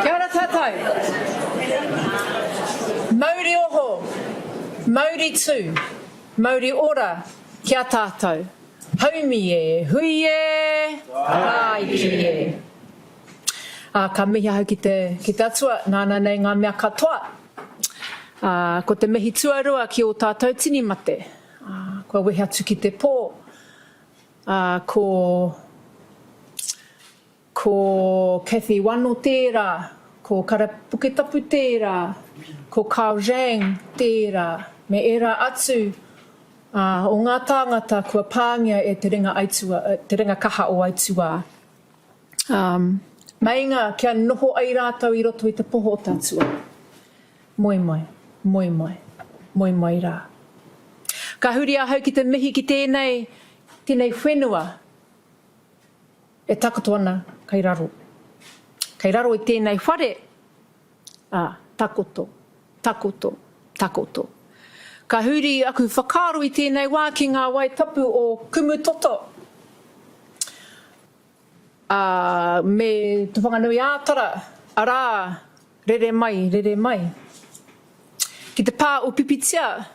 Kia ora tātai. Mauri oho, mauri tū, mauri ora, kia tātou. Haumi e, hui e, haiki e. Ka mihi hau ki te atua, nāna nei ngā mea katoa. Ko te mihi tuarua ki o tātou tini mate. Kua wehe atu ki te pō. Ko Kathy Wano tērā, ko Karapuketapu tērā, ko Kao Zhang tērā, me era atu o ngā tāngata kua pāngia e te ringa kaha o aitua. Mainga, kia noho ai rātau i roto i te poho o tātua. Moi mai, moi mai, moi mai rā. Ka huri a hau ki te mihi ki tēnei whenua e takoto ana kai raro. Kai raro i tēnei whare, takoto, takoto, takoto. Ka huri aku whakaro i tēnei wā ki ngā waitapu o Kumutoto. Me te whanganui ātara, arā, rere mai, rere mai. Ki te pā o Pipitia,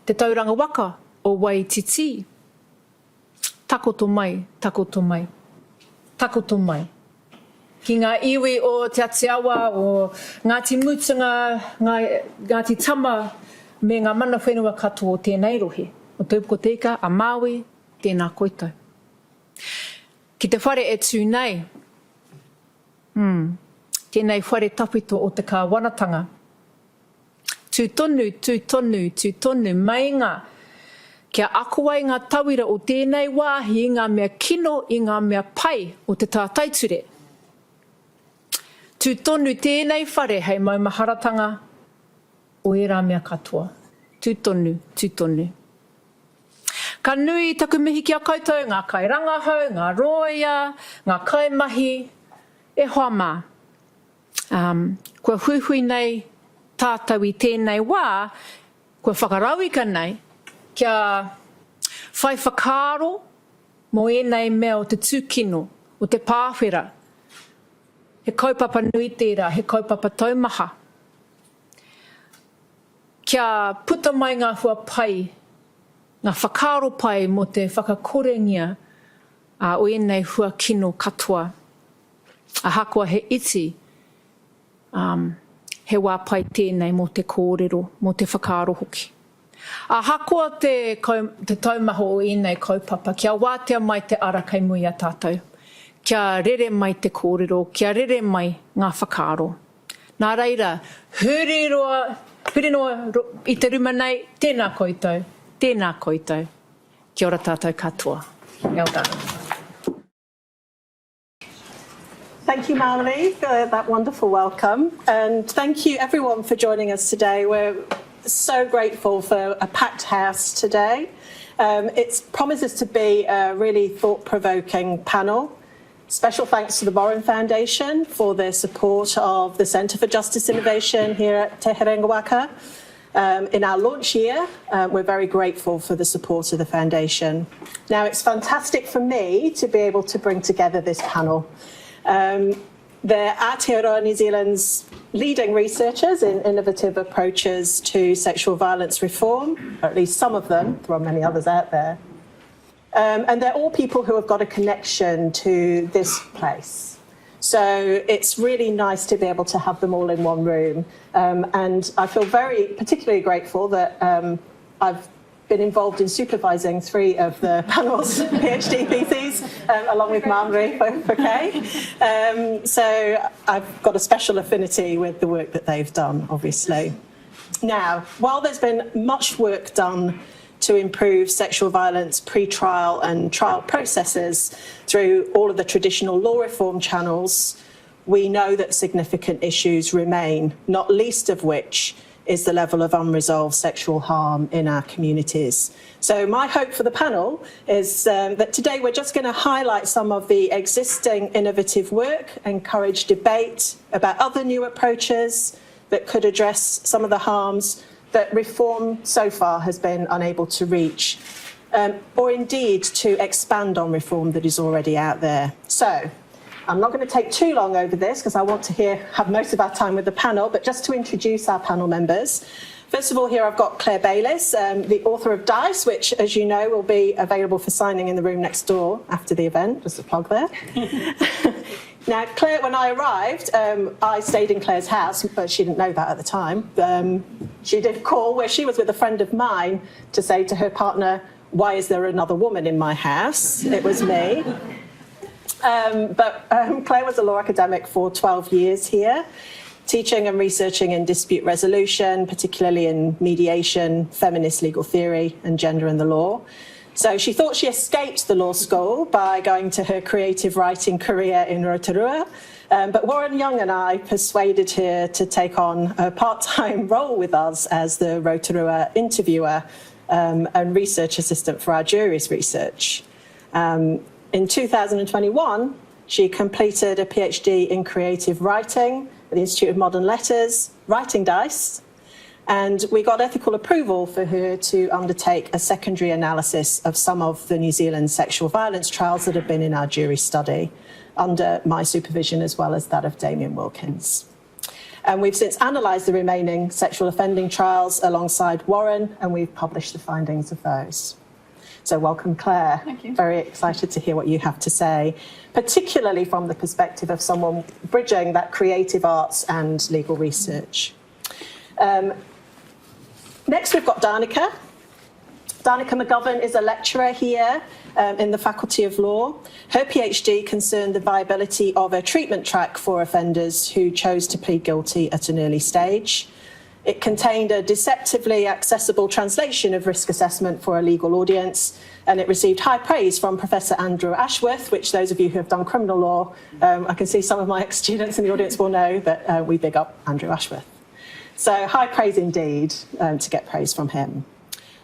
te tauranga waka o Waititi. Takoto mai, takoto mai, takoto mai. Ki ngā iwi o Te Atiawa, o Ngāti Mutunga, Ngāti Tama, me ngā mana whenua katoa o tēnei rohe. O Taupuko Teika, a Māui, tēnā koutou. Ki te whare e tū nei, tēnei whare tapito o te kāwanatanga. Tūtonu, tūtonu, tūtonu, mainga, kia akuai ngā tawira o tēnei wāhi i ngā mea kino, i ngā mea pai o te tātai ture. Tūtonu tēnei whare hei maumaharatanga o e rā mea katoa. Tūtonu, tūtonu. Ka nui taku mihi ki a koutou, ngā kai rangahau, ngā roia, ngā kaimahi, e hoa mā. Kua huihui nei tātau i tēnei wā, kua whakarauika nei, kia whai whakaro mo enei mea o te tūkino, o te pāwhera. He kaupapa nui tērā, he kaupapa taumaha. Kia puta mai ngā hua pai, ngā whakaro pai mo te whakakorengia o enei hua kino katoa. A hakua he iti, he wā pai tēnei mo te kōrero, mo te whakaro hoki. A hakua te taumaha o enei kaupapa, kia wātea mai te ara kai mui a tātou. Kia rere mai te kōrero, kia rere mai ngā whakaro. Nā reira, hurinoa i te ruma nei, tēnā koutou, tēnā koutou. Kia ora tātou katoa. Kia ora. Thank you, Māmari, for that wonderful welcome. And thank you, everyone, for joining us today. We're so grateful for a packed house today. It promises to be a really thought-provoking panel. Special thanks to the Moran Foundation for their support of the Centre for Justice Innovation here at Te Herenga Waka. In our launch year, we're very grateful for the support of the Foundation. Now, it's fantastic for me to be able to bring together this panel. They're Aotearoa New Zealand's leading researchers in innovative approaches to sexual violence reform, or at least some of them, there are many others out there. And they're all people who have got a connection to this place. So it's really nice to be able to have them all in one room. And I feel particularly grateful that I've been involved in supervising 3 of the panel's PhD theses, along with Māmari for Kay. So I've got a special affinity with the work that they've done, obviously. Now, while there's been much work done to improve sexual violence pre-trial and trial processes through all of the traditional law reform channels, we know that significant issues remain, not least of which is the level of unresolved sexual harm in our communities. So my hope for the panel is that today we're just going to highlight some of the existing innovative work, encourage debate about other new approaches that could address some of the harms that reform so far has been unable to reach. or indeed to expand on reform that is already out there. So, I'm not going to take too long over this because I want to have most of our time with the panel, but just to introduce our panel members. First of all, here I've got Claire Baylis, the author of DICE, which, as you know, will be available for signing in the room next door after the event. Just a plug there. Now, Claire, when I arrived, I stayed in Claire's house, but she didn't know that at the time. She did call where she was with a friend of mine to say to her partner, "Why is there another woman in my house?" It was me. But Claire was a law academic for 12 years here, teaching and researching in dispute resolution, particularly in mediation, feminist legal theory, and gender in the law. So she thought she escaped the law school by going to her creative writing career in Rotorua, but Warren Young and I persuaded her to take on a part-time role with us as the Rotorua interviewer and research assistant for our jury's research. In 2021, she completed a PhD in creative writing at the Institute of Modern Letters, writing DICE, and we got ethical approval for her to undertake a secondary analysis of some of the New Zealand sexual violence trials that have been in our jury study, under my supervision as well as that of Damien Wilkins. And we've since analysed the remaining sexual offending trials alongside Warren, and we've published the findings of those. So welcome, Claire. Thank you. Very excited to hear what you have to say, particularly from the perspective of someone bridging that creative arts and legal research. Next, we've got Danica. Danica McGovern is a lecturer here in the Faculty of Law. Her PhD concerned the viability of a treatment track for offenders who chose to plead guilty at an early stage. It contained a deceptively accessible translation of risk assessment for a legal audience, and it received high praise from Professor Andrew Ashworth, which those of you who have done criminal law, I can see some of my ex-students in the audience will know that we big up Andrew Ashworth. So high praise indeed to get praise from him.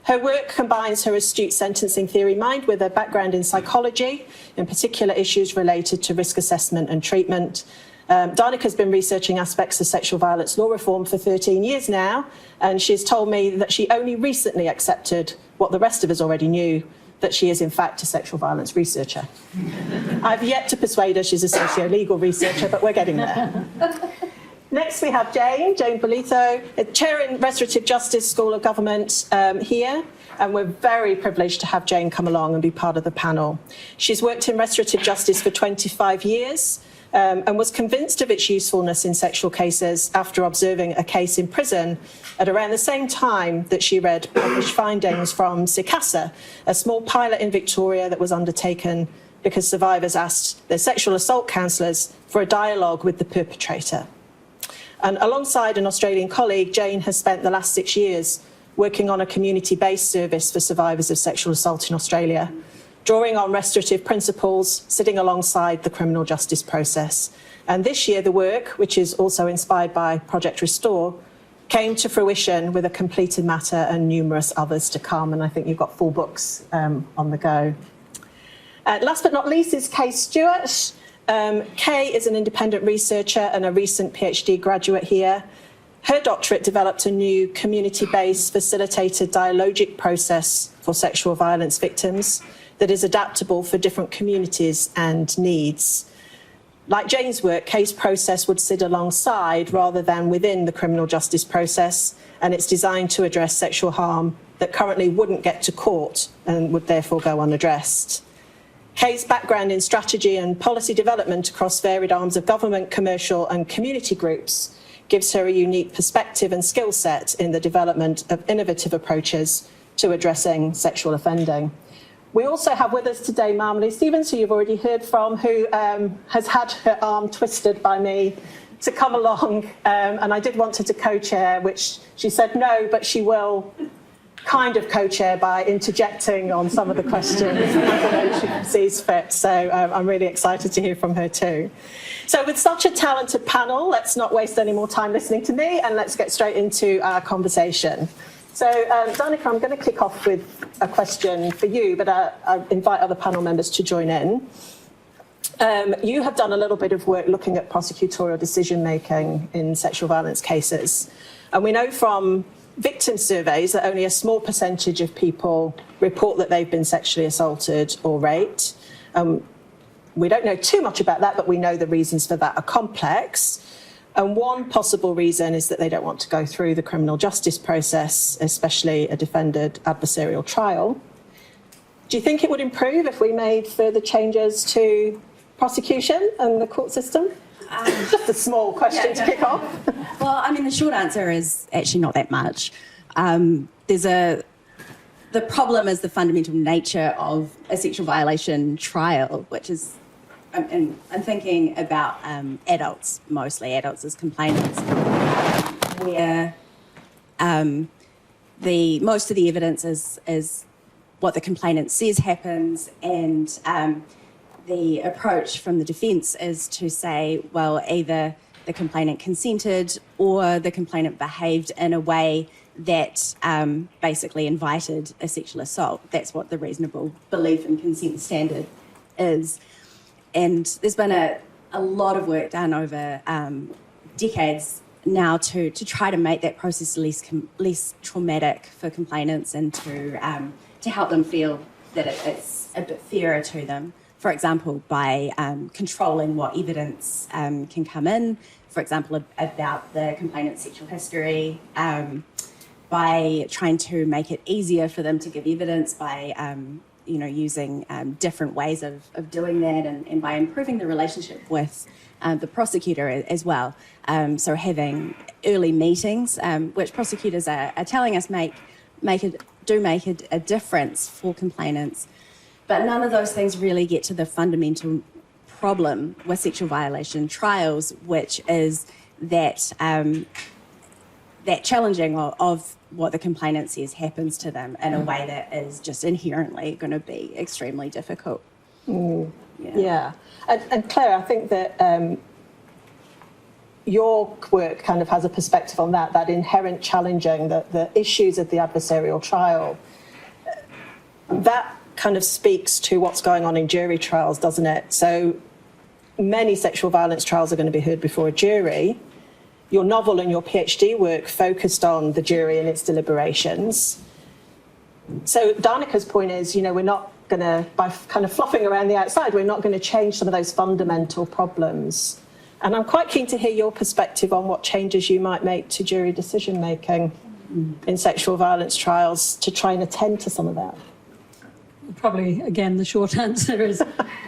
Her work combines her astute sentencing theory mind with a background in psychology, in particular issues related to risk assessment and treatment. Danica's been researching aspects of sexual violence law reform for 13 years now, and she's told me that she only recently accepted what the rest of us already knew, that she is in fact a sexual violence researcher. I've yet to persuade her she's a socio-legal researcher, but we're getting there. Next we have Jane Bolitho, a chair in Restorative Justice School of Government here, and we're very privileged to have Jane come along and be part of the panel. She's worked in restorative justice for 25 years, and was convinced of its usefulness in sexual cases after observing a case in prison at around the same time that she read published findings from SICASA, a small pilot in Victoria that was undertaken because survivors asked their sexual assault counsellors for a dialogue with the perpetrator. And alongside an Australian colleague, Jane has spent the last 6 years working on a community-based service for survivors of sexual assault in Australia, drawing on restorative principles, sitting alongside the criminal justice process. And this year, the work, which is also inspired by Project Restore, came to fruition with a completed matter and numerous others to come. And I think you've got 4 books on the go. Last but not least is Kay Stuart. Kay is an independent researcher and a recent PhD graduate here. Her doctorate developed a new community-based facilitated dialogic process for sexual violence victims that is adaptable for different communities and needs. Like Jane's work, Kay's process would sit alongside rather than within the criminal justice process, and it's designed to address sexual harm that currently wouldn't get to court and would therefore go unaddressed. Kay's background in strategy and policy development across varied arms of government, commercial and community groups gives her a unique perspective and skill set in the development of innovative approaches to addressing sexual offending. We also have with us today Māmari Stephens, who you've already heard from, who has had her arm twisted by me to come along, and I did want her to co-chair, which she said no, but she will kind of co-chair by interjecting on some of the questions as she sees fit. So I'm really excited to hear from her too. So with such a talented panel, let's not waste any more time listening to me, and let's get straight into our conversation. So, Danica, I'm going to kick off with a question for you, but I invite other panel members to join in. You have done a little bit of work looking at prosecutorial decision-making in sexual violence cases. And we know from victim surveys that only a small percentage of people report that they've been sexually assaulted or raped. We don't know too much about that, but we know the reasons for that are complex. And one possible reason is that they don't want to go through the criminal justice process, especially a defended adversarial trial. Do you think it would improve if we made further changes to prosecution and the court system? Just a small question to kick off. Well, I mean, the short answer is actually not that much. The problem is the fundamental nature of a sexual violation trial, which is, and I'm thinking about adults, mostly adults as complainants, where most of the evidence is what the complainant says happens, and the approach from the defence is to say, well, either the complainant consented or the complainant behaved in a way that basically invited a sexual assault. That's what the reasonable belief and consent standard is. And there's been a lot of work done over decades now to try to make that process less traumatic for complainants and to help them feel that it's a bit fairer to them. For example, by controlling what evidence can come in, for example, about the complainant's sexual history, by trying to make it easier for them to give evidence, by using different ways of doing that, and by improving the relationship with the prosecutor as well. So having early meetings, which prosecutors are telling us make a difference for complainants. But none of those things really get to the fundamental problem with sexual violation trials, which is that that challenging of what the complainant says happens to them in a way that is just inherently going to be extremely difficult. Yeah. And Claire, I think that your work kind of has a perspective on that inherent challenging, the issues of the adversarial trial. That kind of speaks to what's going on in jury trials, doesn't it? So many sexual violence trials are going to be heard before a jury. Your novel and your PhD work focused on the jury and its deliberations. So Danica's point is, we're not going to, by kind of fluffing around the outside, we're not going to change some of those fundamental problems. And I'm quite keen to hear your perspective on what changes you might make to jury decision-making in sexual violence trials to try and attend to some of that. Probably, again, the short answer is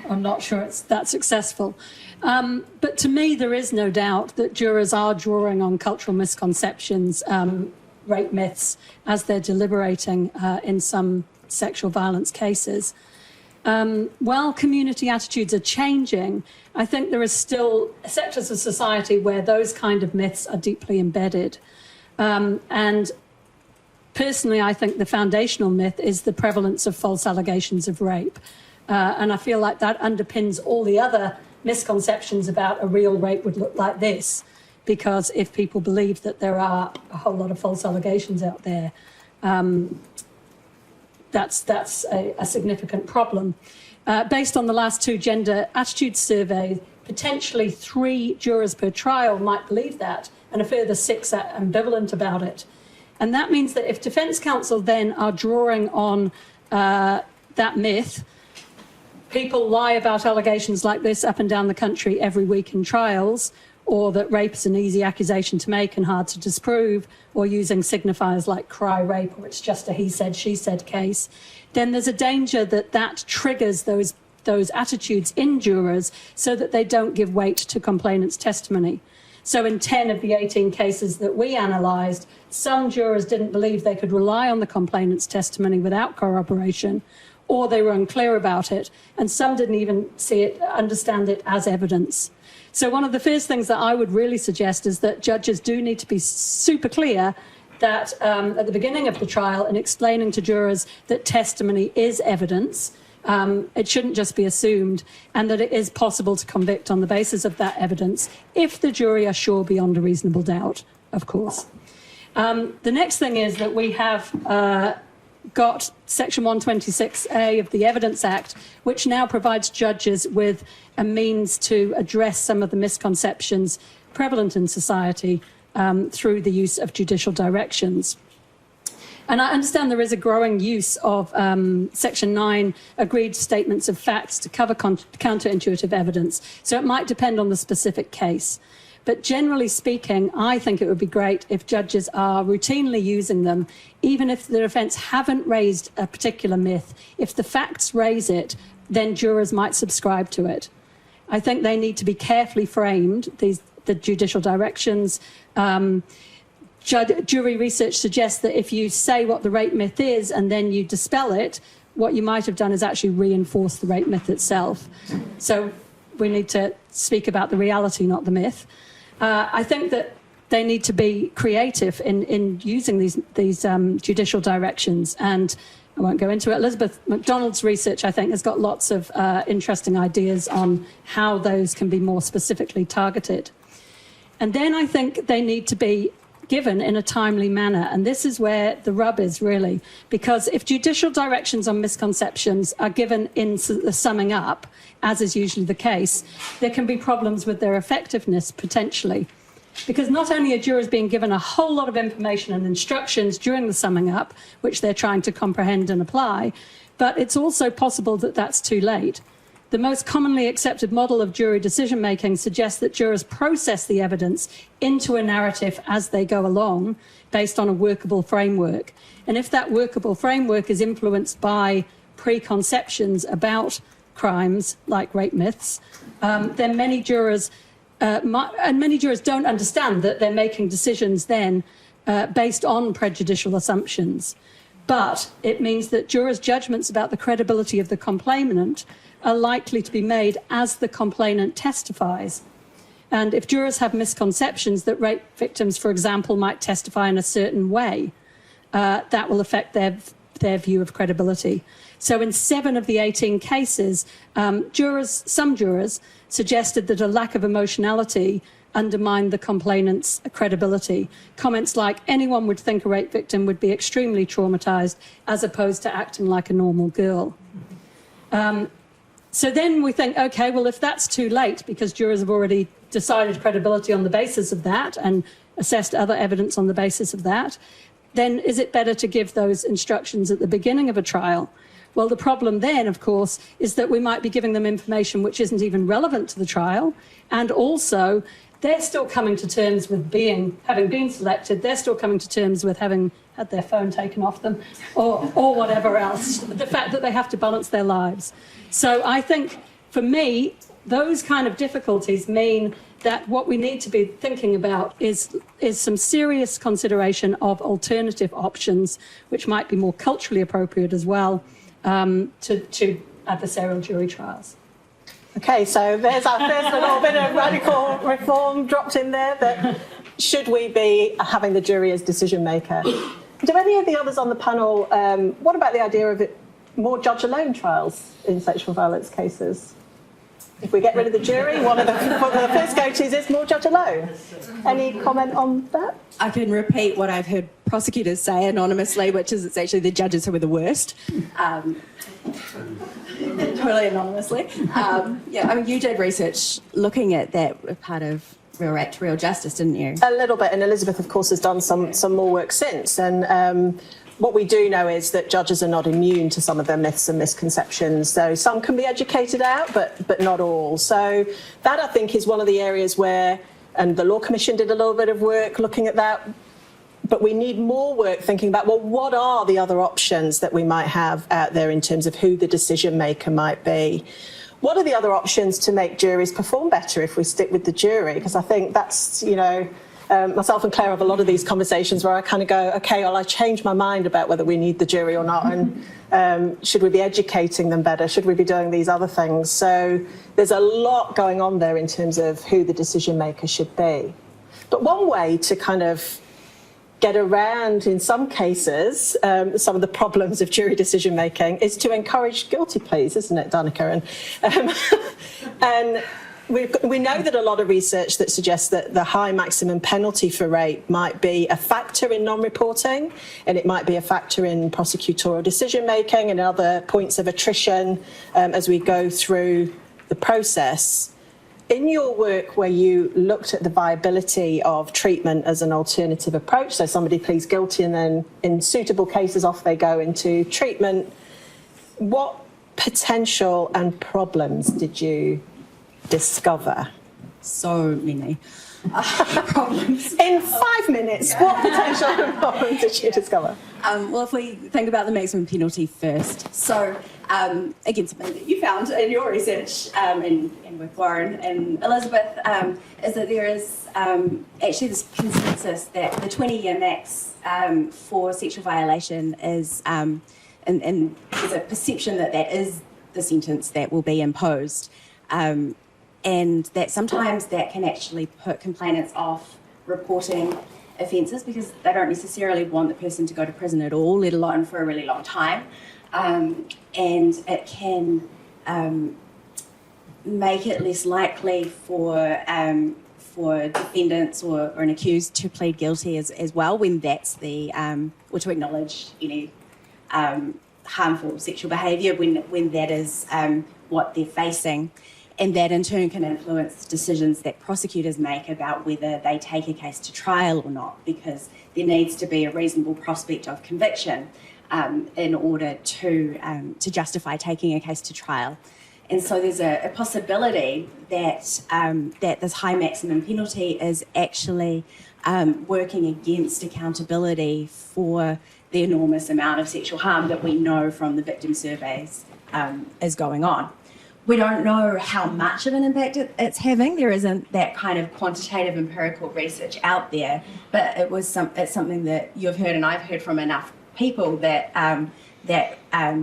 I'm not sure it's that successful. But to me, there is no doubt that jurors are drawing on cultural misconceptions, rape myths, as they're deliberating in some sexual violence cases. While community attitudes are changing, I think there is still sectors of society where those kind of myths are deeply embedded. And personally, I think the foundational myth is the prevalence of false allegations of rape. And I feel like that underpins all the other misconceptions about a real rape would look like this. Because if people believe that there are a whole lot of false allegations out there, that's a significant problem. Based on the last two gender attitude surveys, potentially 3 jurors per trial might believe that, and a further 6 are ambivalent about it. And that means that if defence counsel then are drawing on that myth, people lie about allegations like this up and down the country every week in trials, or that rape is an easy accusation to make and hard to disprove, or using signifiers like cry rape, or it's just a he said, she said case, then there's a danger that that triggers those attitudes in jurors so that they don't give weight to complainants' testimony. So in 10 of the 18 cases that we analysed, some jurors didn't believe they could rely on the complainant's testimony without corroboration, or they were unclear about it, and some didn't even understand it as evidence. So one of the first things that I would really suggest is that judges do need to be super clear that at the beginning of the trial, in explaining to jurors that testimony is evidence, it shouldn't just be assumed, and that it is possible to convict on the basis of that evidence if the jury are sure beyond a reasonable doubt, of course. The next thing is that we have got Section 126A of the Evidence Act, which now provides judges with a means to address some of the misconceptions prevalent in society through the use of judicial directions. And I understand there is a growing use of Section 9 agreed statements of facts to cover counterintuitive evidence. So it might depend on the specific case. But generally speaking, I think it would be great if judges are routinely using them, even if the defence haven't raised a particular myth. If the facts raise it, then jurors might subscribe to it. I think they need to be carefully framed, the judicial directions. Jury research suggests that if you say what the rape myth is and then you dispel it, what you might have done is actually reinforce the rape myth itself. So we need to speak about the reality, not the myth. I think that they need to be creative in using these judicial directions, and I won't go into it. Elizabeth McDonald's research, I think, has got lots of interesting ideas on how those can be more specifically targeted. And then I think they need to be given in a timely manner. And this is where the rub is, really, because if judicial directions on misconceptions are given in the summing up, as is usually the case, there can be problems with their effectiveness potentially. Because not only are jurors being given a whole lot of information and instructions during the summing up, which they're trying to comprehend and apply, but it's also possible that that's too late. The most commonly accepted model of jury decision-making suggests that jurors process the evidence into a narrative as they go along, based on a workable framework. And if that workable framework is influenced by preconceptions about crimes, like rape myths, then many jurors don't understand that they're making decisions then based on prejudicial assumptions. But it means that jurors' judgments about the credibility of the complainant are likely to be made as the complainant testifies. And if jurors have misconceptions that rape victims, for example, might testify in a certain way, that will affect their view of credibility. So in 7 of the 18 cases, some jurors suggested that a lack of emotionality undermined the complainant's credibility. Comments like, anyone would think a rape victim would be extremely traumatised, as opposed to acting like a normal girl. So then we think, OK, well, if that's too late, because jurors have already decided credibility on the basis of that and assessed other evidence on the basis of that, then is it better to give those instructions at the beginning of a trial? Well, the problem then, of course, is that we might be giving them information which isn't even relevant to the trial. And also, they're still coming to terms with having been selected. They're still coming to terms with having had their phone taken off them or whatever else. The fact that they have to balance their lives. So I think, for me, those kind of difficulties mean that what we need to be thinking about is some serious consideration of alternative options, which might be more culturally appropriate as well, to adversarial jury trials. Okay, so there's a little bit of radical reform dropped in there, that should we be having the jury as decision maker? Do any of the others on the panel, what about the idea of more judge-alone trials in sexual violence cases? If we get rid of the jury, one of the first go-tos is more judge-alone. Any comment on that? I can repeat what I've heard prosecutors say anonymously, which is it's actually the judges who are the worst. Totally anonymously. You did research looking at that part of Real Right to Real Justice, didn't you? A little bit, and Elizabeth, of course, has done some more work since. And what we do know is that judges are not immune to some of their myths and misconceptions. So some can be educated out, but not all. So that, I think, is one of the areas where, and the Law Commission did a little bit of work looking at that, but we need more work thinking about, well, what are the other options that we might have out there in terms of who the decision maker might be? What are the other options to make juries perform better if we stick with the jury? Because I think that's, myself and Claire have a lot of these conversations where I kind of go, OK, well, I changed my mind about whether we need the jury or not. And should we be educating them better? Should we be doing these other things? So there's a lot going on there in terms of who the decision maker should be. But one way to kind of get around, in some cases, some of the problems of jury decision making is to encourage guilty pleas, isn't it, Danica? And we know that a lot of research that suggests that the high maximum penalty for rape might be a factor in non-reporting, and it might be a factor in prosecutorial decision making and other points of attrition as we go through the process. in your work where you looked at the viability of treatment as an alternative approach, so somebody pleads guilty and then in suitable cases off they go into treatment, what potential and problems did you discover? So many problems. In 5 minutes, what potential and problems did you discover? Well, if we think about the maximum penalty first. So, again, something that you found in your research and with Warren and Elizabeth is that there is actually this consensus that the 20-year max for sexual violation is, and there's a perception that that is the sentence that will be imposed. And that sometimes that can actually put complainants off reporting offences because they don't necessarily want the person to go to prison at all, let alone for a really long time. And it can make it less likely for defendants or an accused to plead guilty as well when that's the, or to acknowledge any harmful sexual behaviour when that is what they're facing. And that in turn can influence decisions that prosecutors make about whether they take a case to trial or not, because there needs to be a reasonable prospect of conviction in order to justify taking a case to trial. And so there's a possibility that that this high maximum penalty is actually working against accountability for the enormous amount of sexual harm that we know from the victim surveys is going on. We don't know how much of an impact it's having. There isn't that kind of quantitative empirical research out there, but it's something that you've heard and I've heard from enough people that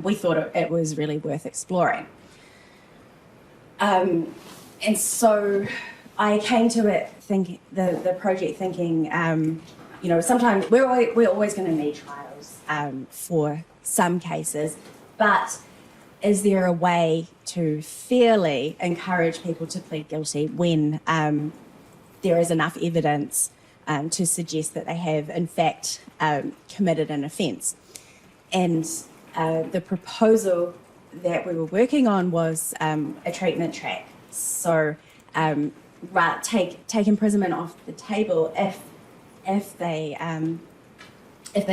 we thought it was really worth exploring. And so I came to it thinking the project thinking, you know, sometimes we're always going to need trials for some cases, but is there a way to fairly encourage people to plead guilty when there is enough evidence to suggest that they have, in fact, committed an offence? And the proposal that we were working on was a treatment track. So take imprisonment off the table if they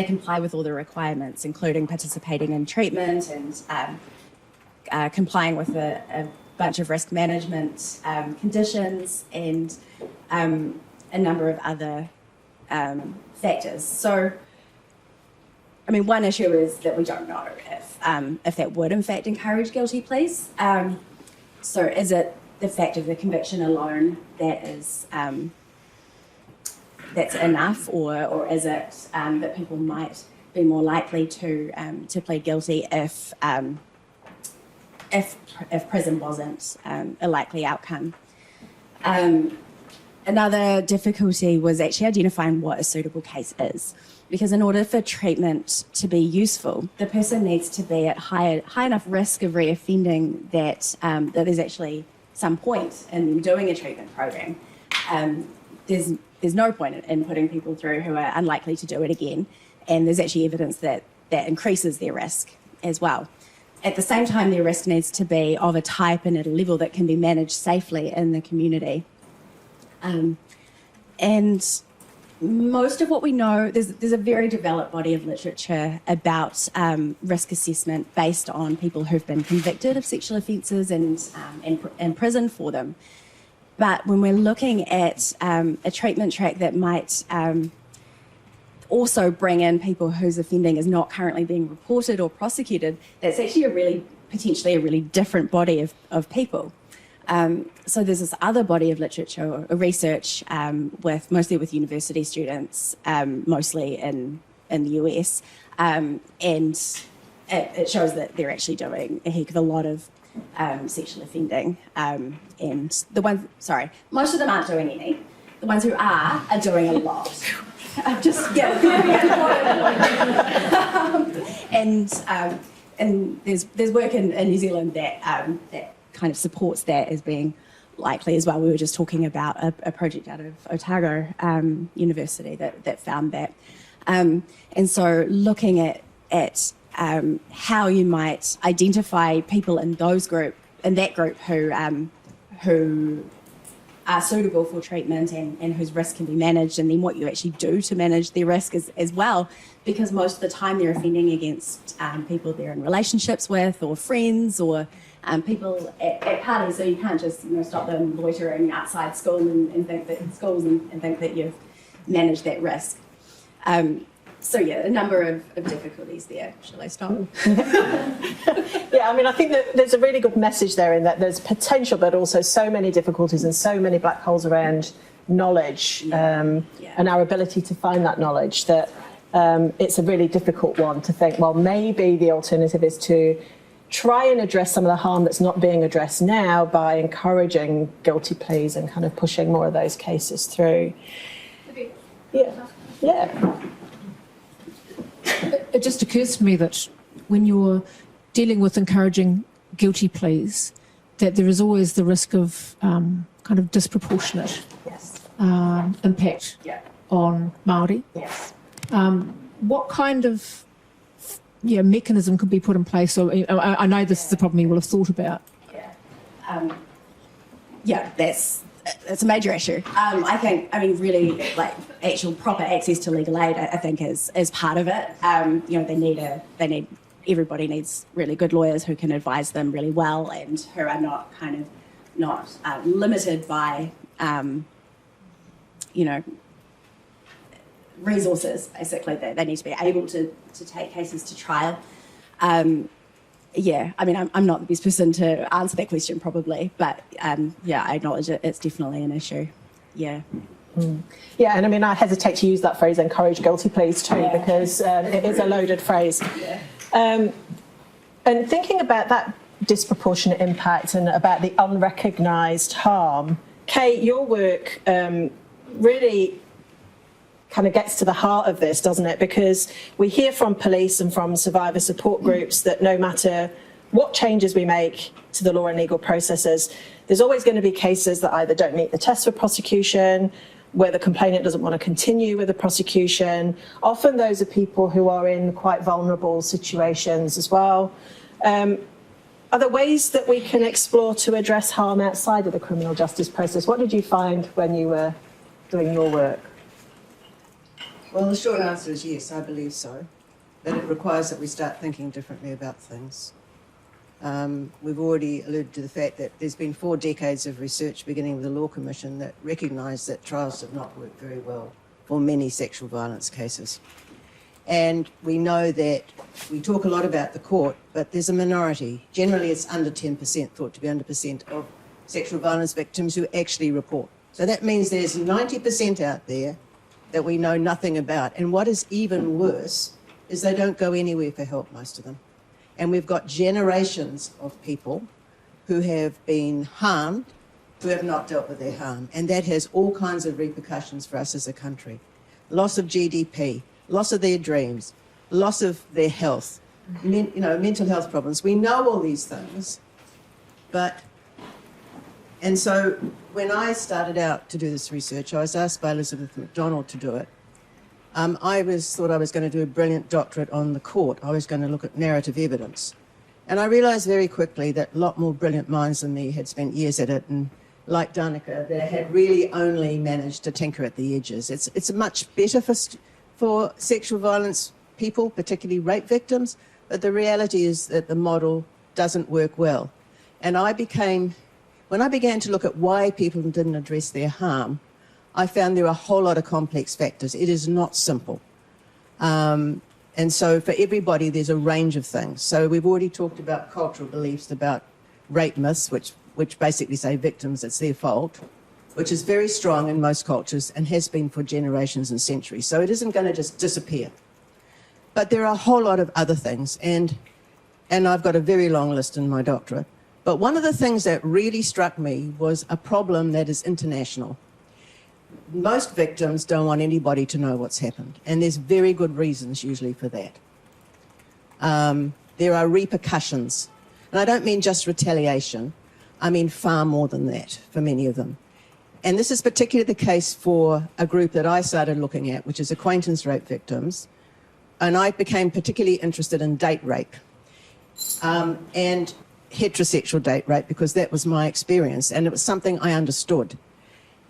comply with all the requirements, including participating in treatment and complying with a bunch of risk management conditions and a number of other factors. So, I mean, one issue is that we don't know if that would in fact encourage guilty pleas. So is it the fact of the conviction alone that is that's enough, or is it that people might be more likely to plead guilty if prison wasn't a likely outcome? Another difficulty was actually identifying what a suitable case is, because in order for treatment to be useful, the person needs to be at high enough risk of reoffending that there's actually some point in doing a treatment program. There's no point in putting people through who are unlikely to do it again, and there's actually evidence that increases their risk as well. At the same time, their risk needs to be of a type and at a level that can be managed safely in the community. And most of what we know, there's a very developed body of literature about risk assessment based on people who've been convicted of sexual offences and imprisoned for them. But when we're looking at a treatment track that might also bring in people whose offending is not currently being reported or prosecuted, that's actually potentially a really different body of people. So there's this other body of literature or research mostly with university students, mostly in the US, and it shows that they're actually doing a heck of a lot of sexual offending, and most of them aren't doing any. The ones who are doing a lot. And there's work in New Zealand that kind of supports that as being likely as well. We were just talking about a project out of Otago University that found that. And so looking at how you might identify people in that group who are suitable for treatment and whose risk can be managed, and then what you actually do to manage their risk as well, because most of the time they're offending against people they're in relationships with, or friends, or people at parties, so you can't just stop them loitering outside school and think that and think that you've managed that risk. So yeah, a number of difficulties there. Shall I stop? Yeah, I mean, I think that there's a really good message there in that there's potential, but also so many difficulties and so many black holes around knowledge and our ability to find that knowledge, that it's a really difficult one to think, well, maybe the alternative is to try and address some of the harm that's not being addressed now by encouraging guilty pleas and kind of pushing more of those cases through. Yeah. It just occurs to me that when you're dealing with encouraging guilty pleas, that there is always the risk of kind of disproportionate impact on Māori. Yes. What kind of mechanism could be put in place? Or, I know this is a problem you will have thought about. That's a major issue. I think, really, like, actual proper access to legal aid, I think, is part of it. Everybody needs really good lawyers who can advise them really well and who are not limited by, resources, basically. They need to be able to take cases to trial. I'm not the best person to answer that question, probably, but I acknowledge it. It's definitely an issue. Yeah. Yeah, and I mean, I hesitate to use that phrase, encourage guilty pleas too, because it is a loaded phrase. Yeah. And thinking about that disproportionate impact and about the unrecognised harm, Kay, your work really kind of gets to the heart of this, doesn't it? Because we hear from police and from survivor support groups that no matter what changes we make to the law and legal processes, there's always going to be cases that either don't meet the test for prosecution, where the complainant doesn't want to continue with the prosecution. Often those are people who are in quite vulnerable situations as well. Are there ways that we can explore to address harm outside of the criminal justice process? What did you find when you were doing your work? Well, the short answer is yes, I believe so. But it requires that we start thinking differently about things. We've already alluded to the fact that there's been 4 decades of research, beginning with the Law Commission, that recognise that trials have not worked very well for many sexual violence cases. And we know that we talk a lot about the court, but there's a minority. Generally, it's under 10%, thought to be under percent, of sexual violence victims who actually report. So that means there's 90% out there that we know nothing about. And what is even worse is they don't go anywhere for help, most of them. And we've got generations of people who have been harmed who have not dealt with their harm. And that has all kinds of repercussions for us as a country. Loss of GDP, loss of their dreams, loss of their health, mental health problems. We know all these things, and so when I started out to do this research, I was asked by Elizabeth McDonald to do it. I thought I was going to do a brilliant doctorate on the court. I was going to look at narrative evidence. And I realised very quickly that a lot more brilliant minds than me had spent years at it, and like Danica, they had really only managed to tinker at the edges. It's much better for sexual violence people, particularly rape victims, but the reality is that the model doesn't work well. And when I began to look at why people didn't address their harm, I found there are a whole lot of complex factors. It is not simple. And so for everybody, there's a range of things. So we've already talked about cultural beliefs, about rape myths, which basically say victims, it's their fault, which is very strong in most cultures and has been for generations and centuries. So it isn't going to just disappear. But there are a whole lot of other things, and I've got a very long list in my doctorate. But one of the things that really struck me was a problem that is international. Most victims don't want anybody to know what's happened, and there's very good reasons usually for that. There are repercussions, and I don't mean just retaliation, I mean far more than that for many of them. And this is particularly the case for a group that I started looking at, which is acquaintance rape victims, and I became particularly interested in date rape and heterosexual date rape, because that was my experience and it was something I understood.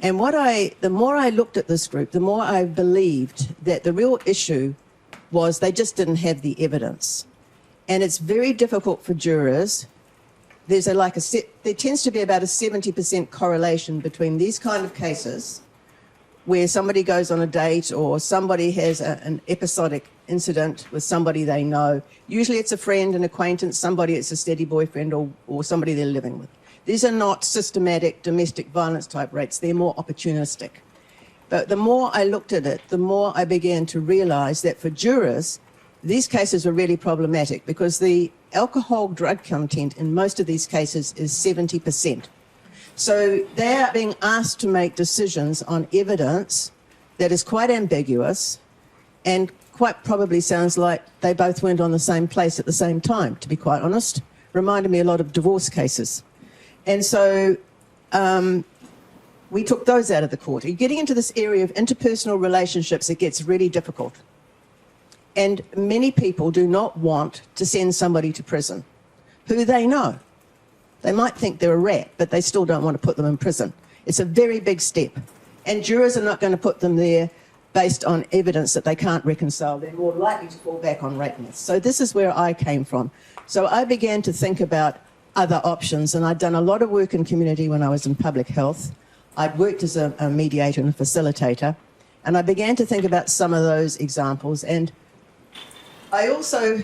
And the more I looked at this group, the more I believed that the real issue was they just didn't have the evidence. And it's very difficult for jurors. There tends to be about a 70% correlation between these kind of cases where somebody goes on a date or somebody has an episodic incident with somebody they know. Usually it's a friend, an acquaintance, somebody it's a steady boyfriend or somebody they're living with. These are not systematic domestic violence type rates. They're more opportunistic. But the more I looked at it, the more I began to realise that for jurors, these cases were really problematic because the alcohol drug content in most of these cases is 70%. So they are being asked to make decisions on evidence that is quite ambiguous and quite probably sounds like they both went on the same place at the same time, to be quite honest. Reminded me a lot of divorce cases. And so we took those out of the court. You're getting into this area of interpersonal relationships, it gets really difficult. And many people do not want to send somebody to prison who they know. They might think they're a rat, but they still don't want to put them in prison. It's a very big step. And jurors are not going to put them there based on evidence that they can't reconcile. They're more likely to fall back on rape myths. So this is where I came from. So I began to think about other options, and I'd done a lot of work in community when I was in public health. I'd worked as a mediator and a facilitator, and I began to think about some of those examples. And I also,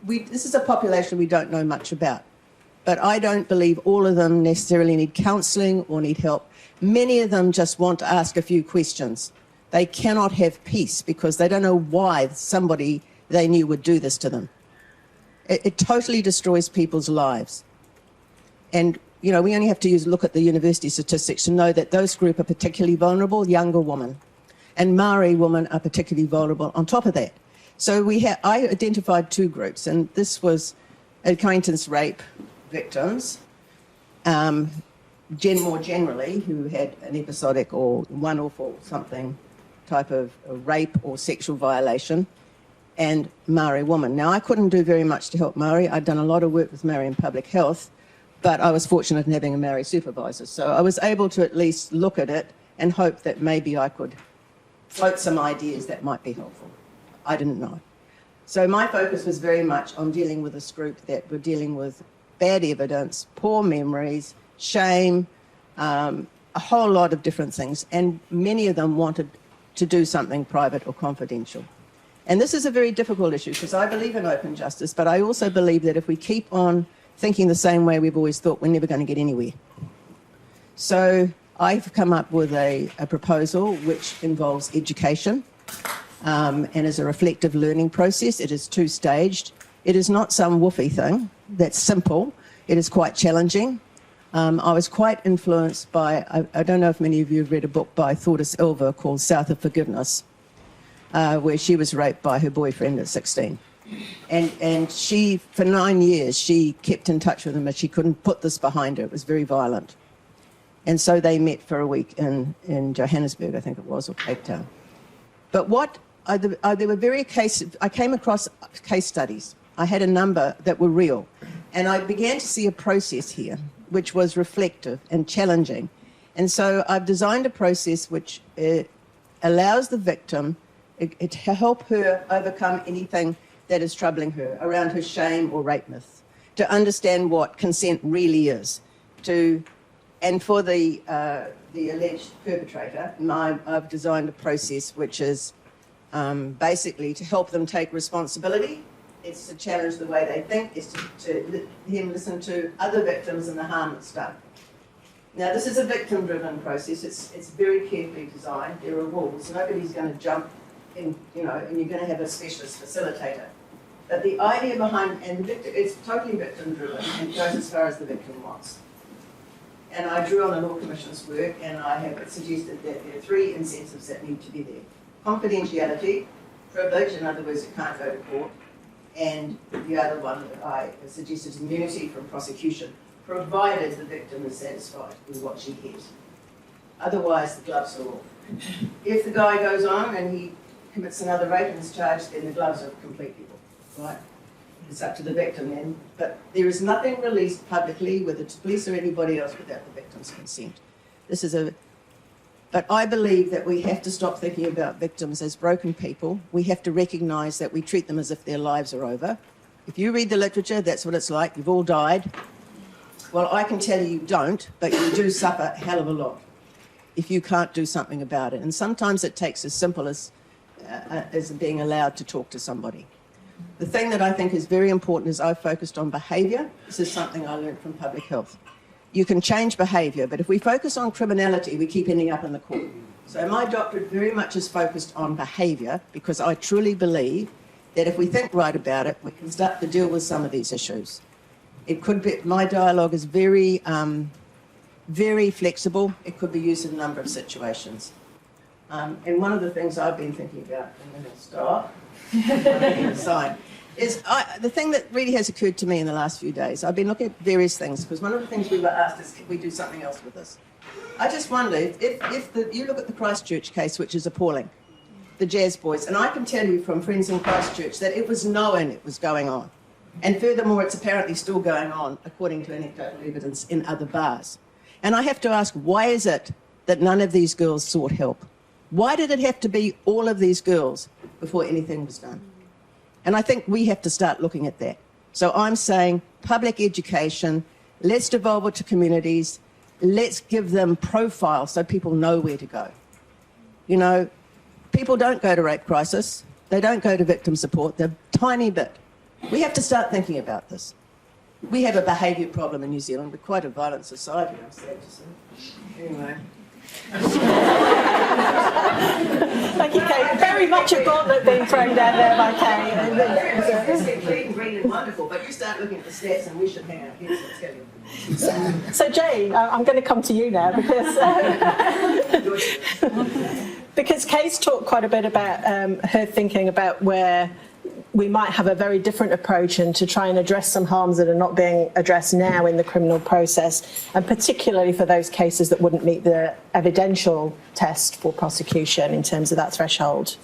this is a population we don't know much about, but I don't believe all of them necessarily need counselling or need help. Many of them just want to ask a few questions. They cannot have peace because they don't know why somebody they knew would do this to them. It totally destroys people's lives. And, you know, we only have to look at the university statistics to know that those group are particularly vulnerable, younger women. And Maori women are particularly vulnerable on top of that. So I identified two groups, and this was acquaintance rape victims, more generally, who had an episodic or one-off or something type of rape or sexual violation, and Maori women. Now, I couldn't do very much to help Maori. I'd done a lot of work with Maori in public health, but I was fortunate in having a Maori supervisor. So I was able to at least look at it and hope that maybe I could float some ideas that might be helpful. I didn't know. So my focus was very much on dealing with this group that were dealing with bad evidence, poor memories, shame, a whole lot of different things. And many of them wanted to do something private or confidential. And this is a very difficult issue because I believe in open justice, but I also believe that if we keep on thinking the same way we've always thought, we're never going to get anywhere. So I've come up with a proposal which involves education and is a reflective learning process. It is two-staged. It is not some woofy thing that's simple. It is quite challenging. I was quite influenced by, I don't know if many of you have read a book by Thordis Ilva called South of Forgiveness, where she was raped by her boyfriend at 16. And she, for 9 years, she kept in touch with him, but she couldn't put this behind her. It was very violent. And so they met for a week in Johannesburg, I think it was, or Cape Town. But there were I came across case studies. I had a number that were real. And I began to see a process here, which was reflective and challenging. And so I've designed a process which allows the victim to help her overcome anything that is troubling her around her shame or rape myth, to understand what consent really is, and for the alleged perpetrator, I've designed a process which is basically to help them take responsibility. It's to challenge the way they think. It's to listen to other victims and the harm that's done. Now, this is a victim-driven process. It's very carefully designed. There are rules. Nobody's going to jump in, and you're going to have a specialist facilitator. But the idea behind, it's totally victim-driven and goes as far as the victim wants. And I drew on the Law Commission's work, and I have suggested that there are 3 incentives that need to be there. Confidentiality, privilege, in other words, it can't go to court, and the other one that I suggested is immunity from prosecution, provided the victim is satisfied with what she gets. Otherwise, the gloves are off. If the guy goes on and he commits another rape and is charged, then the gloves are completely off, right? It's up to the victim then. But there is nothing released publicly, whether it's police or anybody else, without the victim's consent. This is But I believe that we have to stop thinking about victims as broken people. We have to recognise that we treat them as if their lives are over. If you read the literature, that's what it's like. You've all died. Well, I can tell you don't, but you do suffer a hell of a lot if you can't do something about it. And sometimes it takes as simple as being allowed to talk to somebody. The thing that I think is very important is I've focused on behaviour. This is something I learned from public health. You can change behaviour, but if we focus on criminality, we keep ending up in the court. So my doctorate very much is focused on behaviour, because I truly believe that if we think right about it, we can start to deal with some of these issues. It could be, my dialogue is very, very flexible. It could be used in a number of situations. And one of the things I've been thinking about, and then I'll stop, aside, is the thing that really has occurred to me in the last few days. I've been looking at various things, because one of the things we were asked is, can we do something else with this? I just wonder if you look at the Christchurch case, which is appalling, the Jazz Boys, and I can tell you from friends in Christchurch that it was known it was going on. And furthermore, it's apparently still going on, according to anecdotal evidence, in other bars. And I have to ask, why is it that none of these girls sought help? Why did it have to be all of these girls before anything was done? And I think we have to start looking at that. So I'm saying public education, let's devolve it to communities, let's give them profiles so people know where to go. You know, people don't go to rape crisis, they don't go to victim support, they're a tiny bit. We have to start thinking about this. We have a behaviour problem in New Zealand. We're quite a violent society, I'm sad to say. Anyway. Thank you, Kay. Very much a gauntlet being thrown down there by Kay. It's clean, green and wonderful, but you start looking at the stats and we should hang our heads, I tell you. So Jane, I'm going to come to you now, because Kay's talked quite a bit about her thinking about where we might have a very different approach and to try and address some harms that are not being addressed now in the criminal process, and particularly for those cases that wouldn't meet the evidential test for prosecution in terms of that threshold.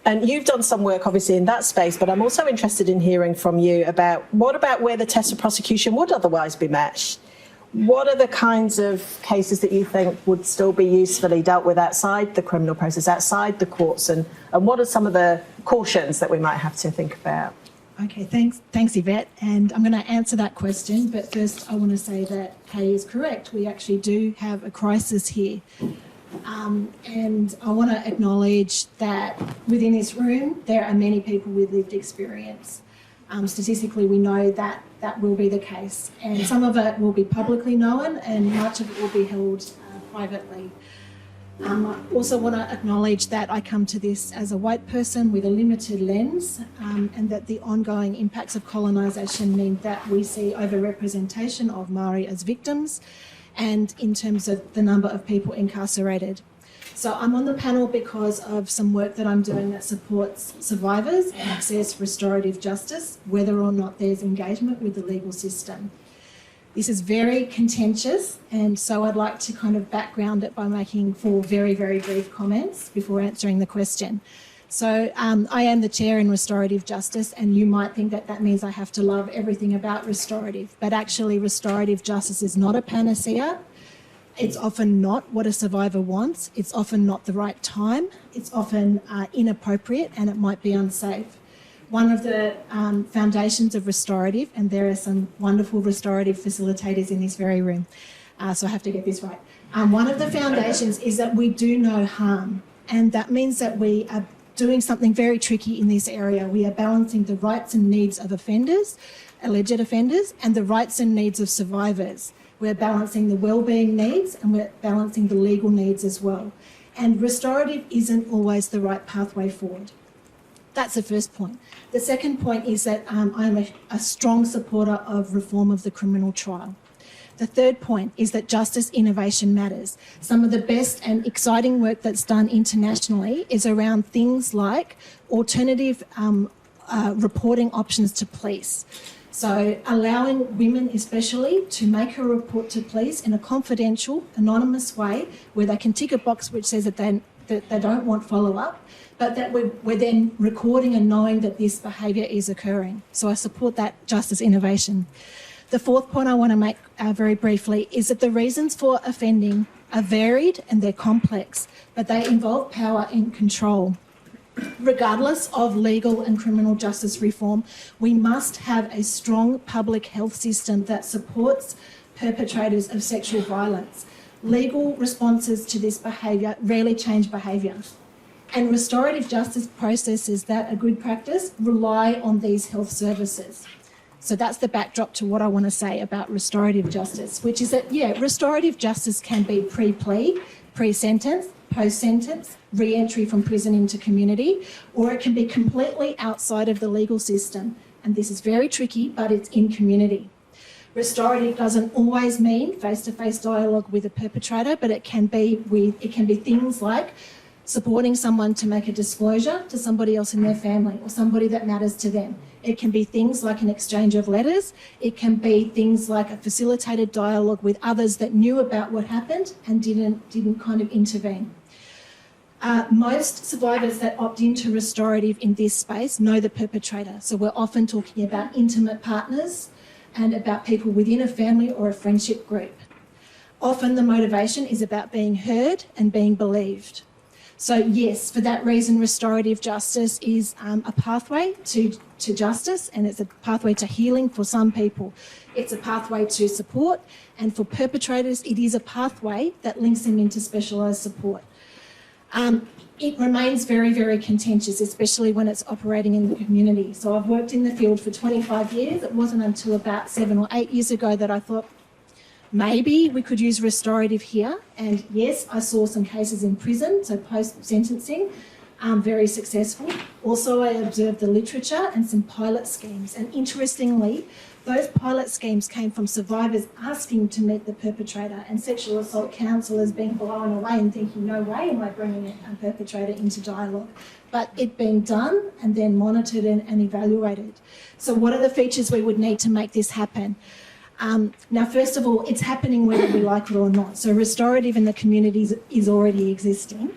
And you've done some work obviously in that space, but I'm also interested in hearing from you about what about where the test of prosecution would otherwise be met? What are the kinds of cases that you think would still be usefully dealt with outside the criminal process, outside the courts, and what are some of the cautions that we might have to think about? Okay, thanks Yvette, and I'm going to answer that question, but first I want to say that Kay is correct. We actually do have a crisis here, and I want to acknowledge that within this room there are many people with lived experience. Statistically, we know that that will be the case, and some of it will be publicly known and much of it will be held privately. I also want to acknowledge that I come to this as a white person with a limited lens, and that the ongoing impacts of colonisation mean that we see overrepresentation of Māori as victims, and in terms of the number of people incarcerated. So I'm on the panel because of some work that I'm doing that supports survivors access restorative justice, whether or not there's engagement with the legal system. This is very contentious, and so I'd like to kind of background it by making 4 very, very brief comments before answering the question. So I am the chair in Restorative Justice, and you might think that that means I have to love everything about restorative, but actually restorative justice is not a panacea. It's often not what a survivor wants. It's often not the right time. It's often inappropriate, and it might be unsafe. One of the foundations of restorative, and there are some wonderful restorative facilitators in this very room, so I have to get this right. One of the foundations is that we do no harm, and that means that we are doing something very tricky in this area. We are balancing the rights and needs of offenders, alleged offenders, and the rights and needs of survivors. We're balancing the wellbeing needs, and we're balancing the legal needs as well. And restorative isn't always the right pathway forward. That's the first point. The second point is that I'm a strong supporter of reform of the criminal trial. The third point is that justice innovation matters. Some of the best and exciting work that's done internationally is around things like alternative reporting options to police. So allowing women especially to make a report to police in a confidential, anonymous way where they can tick a box which says that they don't want follow-up, but that we're then recording and knowing that this behaviour is occurring. So I support that justice innovation. The fourth point I want to make very briefly is that the reasons for offending are varied and they're complex, but they involve power and control. Regardless of legal and criminal justice reform, we must have a strong public health system that supports perpetrators of sexual violence. Legal responses to this behaviour rarely change behaviour. And restorative justice processes that are good practice rely on these health services. So that's the backdrop to what I want to say about restorative justice, which is that, yeah, restorative justice can be pre-plea, pre-sentence, post-sentence, re-entry from prison into community, or it can be completely outside of the legal system. And this is very tricky, but it's in community. Restorative doesn't always mean face-to-face dialogue with a perpetrator, but it can be things like supporting someone to make a disclosure to somebody else in their family or somebody that matters to them. It can be things like an exchange of letters. It can be things like a facilitated dialogue with others that knew about what happened and didn't kind of intervene. Most survivors that opt into restorative in this space know the perpetrator. So we're often talking about intimate partners and about people within a family or a friendship group. Often the motivation is about being heard and being believed. So yes, for that reason, restorative justice is a pathway to justice, and it's a pathway to healing for some people. It's a pathway to support, and for perpetrators, it is a pathway that links them into specialised support. It remains very, very contentious, especially when it's operating in the community. So I've worked in the field for 25 years. It wasn't until about 7 or 8 years ago that I thought, maybe we could use restorative here. And yes, I saw some cases in prison, so post-sentencing, very successful. Also, I observed the literature and some pilot schemes. And interestingly, those pilot schemes came from survivors asking to meet the perpetrator and sexual assault counsellors being blown away and thinking, no way am I bringing a perpetrator into dialogue. But it being done and then monitored and evaluated. So what are the features we would need to make this happen? Now, first of all, it's happening whether we like it or not. So restorative in the communities is already existing.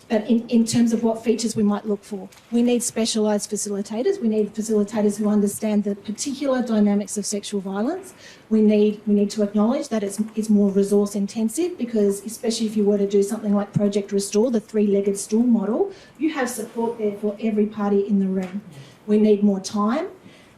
But in terms of what features we might look for, we need specialised facilitators. We need facilitators who understand the particular dynamics of sexual violence. We need to acknowledge that it's more resource intensive, because especially if you were to do something like Project Restore, the three-legged stool model, you have support there for every party in the room. We need more time.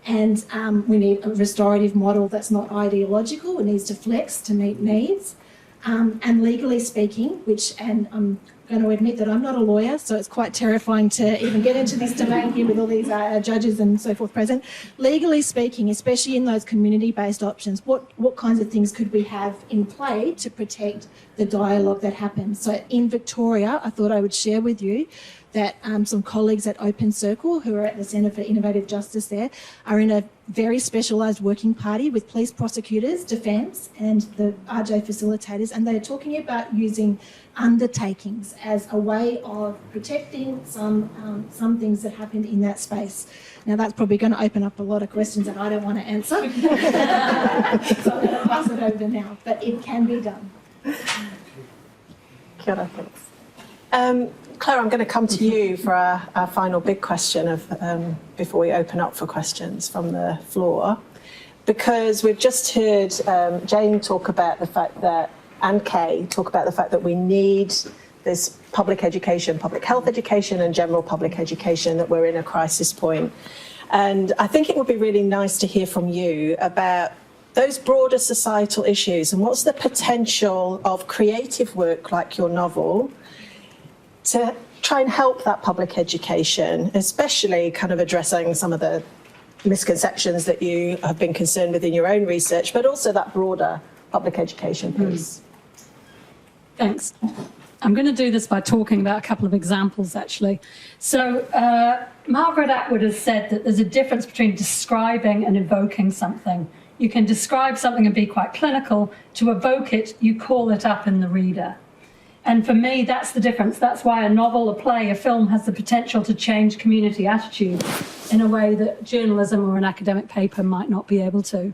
And we need a restorative model that's not ideological. It needs to flex to meet needs. And legally speaking, and I'm going to admit that I'm not a lawyer, so it's quite terrifying to even get into this debate here with all these judges and so forth present. Legally speaking, especially in those community-based options, what kinds of things could we have in play to protect the dialogue that happens? So in Victoria, I thought I would share with you that some colleagues at Open Circle, who are at the Centre for Innovative Justice there, are in a very specialised working party with police prosecutors, defence and the RJ facilitators, and they're talking about using undertakings as a way of protecting some things that happened in that space. Now that's probably going to open up a lot of questions that I don't want to answer. So I'm going to pass it over now, but it can be done. Kia ora, thanks. Claire, I'm going to come to you for our final big question before we open up for questions from the floor, because we've just heard Jane talk about the fact that, and Kay talk about the fact that we need this public education, public health education and general public education, that we're in a crisis point. And I think it would be really nice to hear from you about those broader societal issues and what's the potential of creative work like your novel to try and help that public education, especially kind of addressing some of the misconceptions that you have been concerned with in your own research, but also that broader public education piece. Thanks. I'm going to do this by talking about a couple of examples, actually. So Margaret Atwood has said that there's a difference between describing and evoking something. You can describe something and be quite clinical. To evoke it, you call it up in the reader. And for me, that's the difference. That's why a novel, a play, a film has the potential to change community attitudes in a way that journalism or an academic paper might not be able to.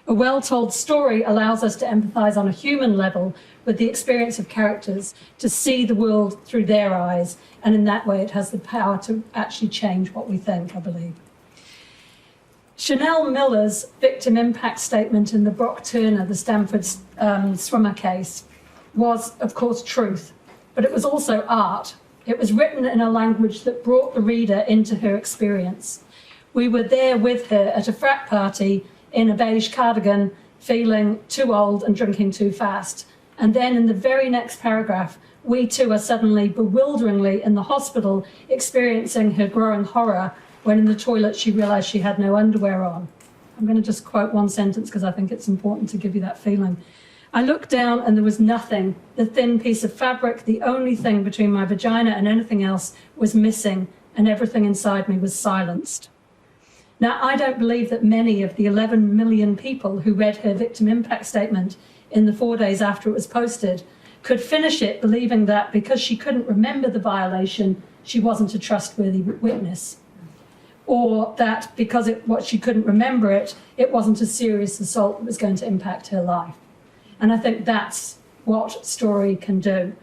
A well-told story allows us to empathise on a human level with the experience of characters, to see the world through their eyes, and in that way it has the power to actually change what we think, I believe. Chanel Miller's victim impact statement in the Brock Turner, the Stanford swimmer case, was, of course, truth, but it was also art. It was written in a language that brought the reader into her experience. We were there with her at a frat party in a beige cardigan, feeling too old and drinking too fast. And then in the very next paragraph, we too are suddenly bewilderingly in the hospital, experiencing her growing horror when in the toilet she realised she had no underwear on. I'm going to just quote one sentence because I think it's important to give you that feeling. I looked down and there was nothing. The thin piece of fabric, the only thing between my vagina and anything else, was missing, and everything inside me was silenced. Now, I don't believe that many of the 11 million people who read her victim impact statement in the 4 days after it was posted could finish it believing that because she couldn't remember the violation, she wasn't a trustworthy witness. Or that because she couldn't remember it, it wasn't a serious assault that was going to impact her life. And I think that's what story can do.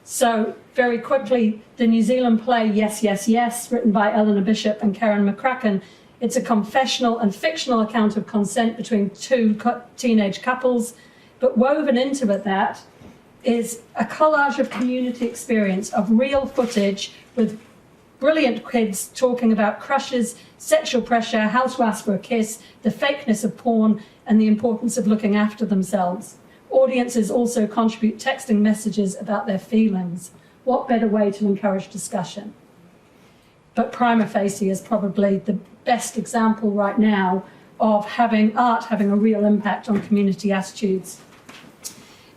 So very quickly, the New Zealand play Yes, Yes, Yes, written by Eleanor Bishop and Karen McCracken, it's a confessional and fictional account of consent between two teenage couples, but woven into that is a collage of community experience, of real footage with brilliant kids talking about crushes, sexual pressure, how to ask for a kiss, the fakeness of porn, and the importance of looking after themselves. Audiences also contribute texting messages about their feelings. What better way to encourage discussion? But prima facie is probably the best example right now of art having a real impact on community attitudes.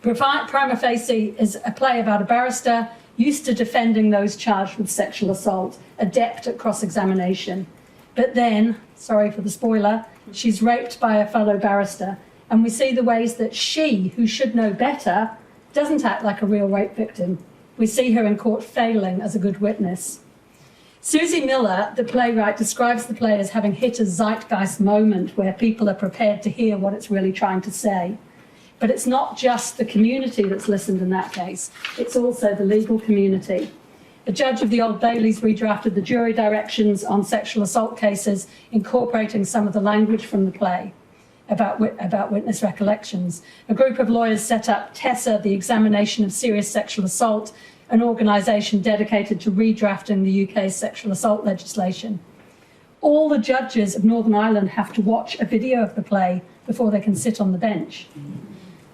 Prima facie is a play about a barrister used to defending those charged with sexual assault, adept at cross-examination. But then, sorry for the spoiler, she's raped by a fellow barrister. And we see the ways that she, who should know better, doesn't act like a real rape victim. We see her in court failing as a good witness. Susie Miller, the playwright, describes the play as having hit a zeitgeist moment where people are prepared to hear what it's really trying to say. But it's not just the community that's listened in that case, it's also the legal community. A judge of the Old Bailey's redrafted the jury directions on sexual assault cases, incorporating some of the language from the play about witness recollections. A group of lawyers set up TESSA, the Examination of Serious Sexual Assault, an organisation dedicated to redrafting the UK's sexual assault legislation. All the judges of Northern Ireland have to watch a video of the play before they can sit on the bench.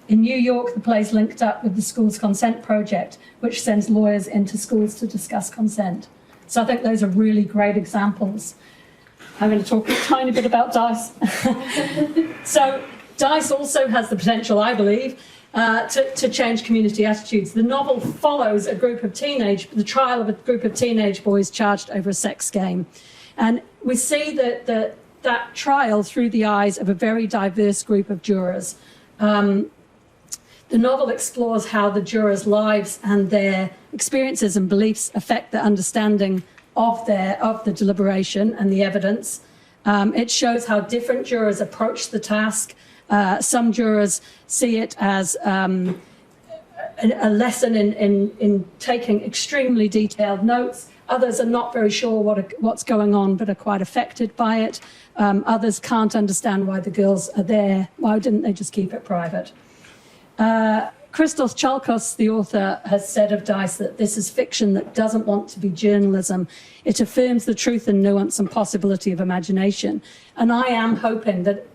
In New York, the play's linked up with the Schools Consent Project, which sends lawyers into schools to discuss consent. So I think those are really great examples. I'm going to talk a tiny bit about DICE. So DICE also has the potential, I believe, to change community attitudes. The novel follows the trial of a group of teenage boys charged over a sex game. And we see that trial through the eyes of a very diverse group of jurors. The novel explores how the jurors' lives and their experiences and beliefs affect their understanding of the deliberation and the evidence. It shows how different jurors approach the task. Some jurors see it as a lesson in taking extremely detailed notes. Others are not very sure what's going on, but are quite affected by it. Others can't understand why the girls are there. Why didn't they just keep it private? Christos Chalkos, the author, has said of DICE that this is fiction that doesn't want to be journalism. It affirms the truth and nuance and possibility of imagination. And I am hoping that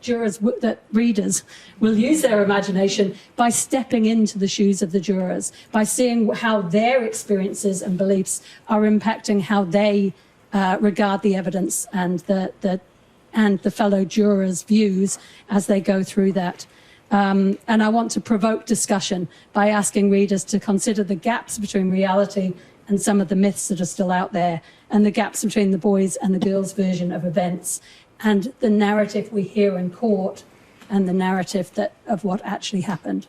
readers will use their imagination by stepping into the shoes of the jurors, by seeing how their experiences and beliefs are impacting how they regard the evidence and the fellow jurors' views as they go through that. And I want to provoke discussion by asking readers to consider the gaps between reality and some of the myths that are still out there, and the gaps between the boys' and the girls' version of events, and the narrative we hear in court and the narrative of what actually happened.